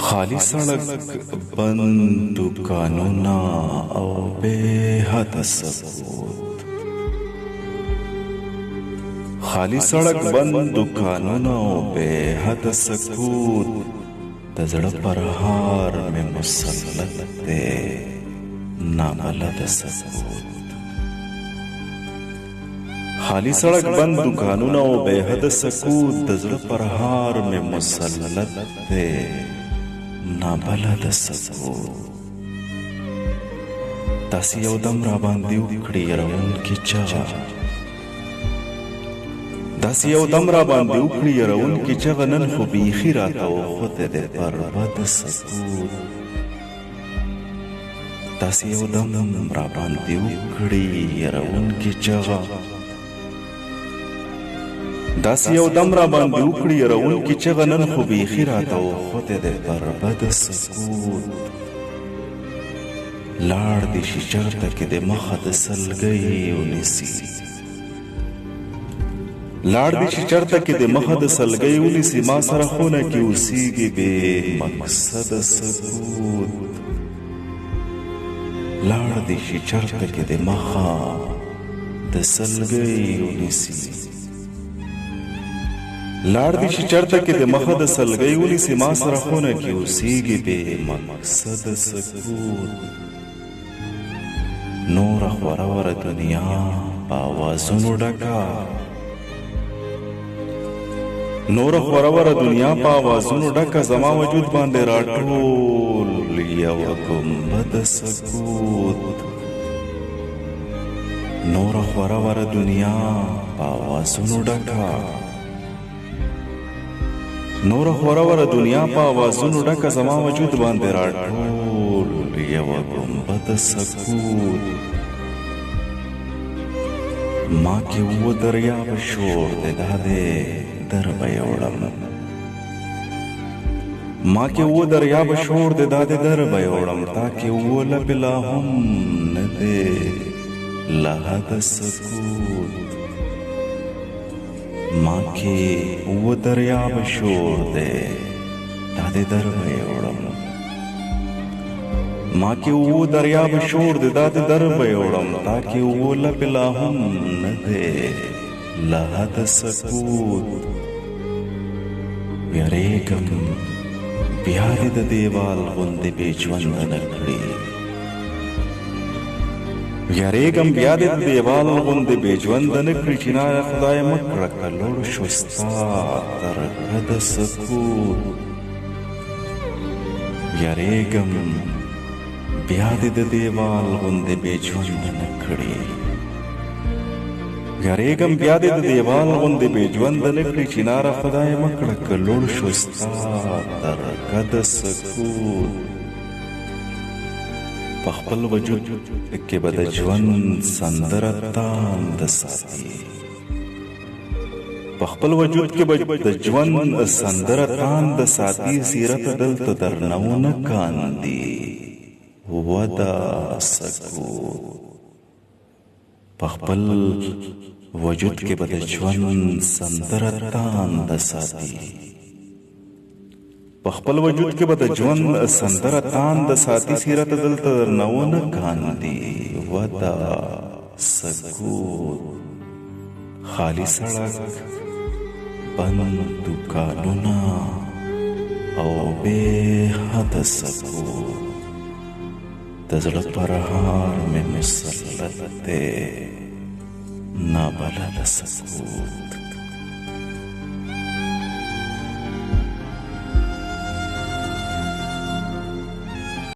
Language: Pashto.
خالی سړک بند دکانونه او بے حد سکوت. خالی سړک بند دکانونه او بے حد سکوت د زړه پرهار مې مسلط دی نابلد سکوت. خالی سړک بند دکانونه او بے حد سکوت د زړه پرهار مې مسلط دی نابلد سکوت. داسې یو دم را باندې وکړي یرونکې چغه، داسې یو دم را باندې وکړي یرونکې چغه، نن خو بیخي راته وخوته دی پر بد سکوت. داسې یو دم را باندې وکړي یرونکې چغه، داسې یو دم را باندې وکړي یرونکې چغه، نن خو بیخي راته وخوته دی پر بد سکوت. لاړ دې شي چرته کې د مخه د سلګۍ ونیسي، لاړ دې شي چرته کې د مخه د سلګۍ ونیسي، ما سره خونه کې اوسېږي بې مقصده سکوت. لاړ دې شي چرته کې د مخه د سلګۍ ونیسي، لاړ دې شي چرته کې د مخه د سلګۍ ونیسي، ما سره خونه کې اوسېږي بې مقصده سکوت. نوره خوره وره دنیا په آوازونو ډکه، نوره خوره وره دنیا په آوازونو ډکه، زما وجود باندې راټول یوه ګنبده سکوت. نوره خوره وره دنیا په آوازونو ډکه، نوره خوره وره دنیا په آوازونو ډکه، زما وجود باندې راټول یوه ګنبده سکوت. ما کې اووه دریابه شور دی دا دی در به یې وړم، ما کې اووه دریابه شور دی دا دی در به یې وړم، تا کې اووه لبې لا هم نه دی له حده سکوت. ما کې اووه دریابه شور دی دا دی در به یې وړم، ما کې اووه دریابه شور دی دا دی در به یې وړم، تا کې اووه لبې لا هم نه دی له حده سکوت. ویریږم بیا دې د دیوال غوندې بې ژونده نه کړي، ویریږم بیا دې د دیوال غوندې بې ژونده نه کړي، چینایه خدای مه کړه که لوړ شو ستا تر حده سکوت. ویریږم بیا دې د دیوال غوندې بې ژونده نه کړي، ویریږم بیا دې د دیوال غوندې بې ژونده نه کړي، چیناره خدای مه کړه که لوړ شو ستا تر حده سکوت. په خپل وجود کې به د ژوند سندره تانده ساتي، په خپل وجود کې به د ژوند سندره تانده ساتي، سیرت دلته درنه ونه کاندي وده سکوت. په خپل وجود کې به د ژوند سندره تانده ساتي، په خپل وجود کې به د ژوند سندره تانده ساتي، سیرت دلته درنه ونه کاندي وده سکوت. خالی سړک بند دکانونه او بې حده سکوت د زړه پرهار مې مسلط دی نابلده سکوت.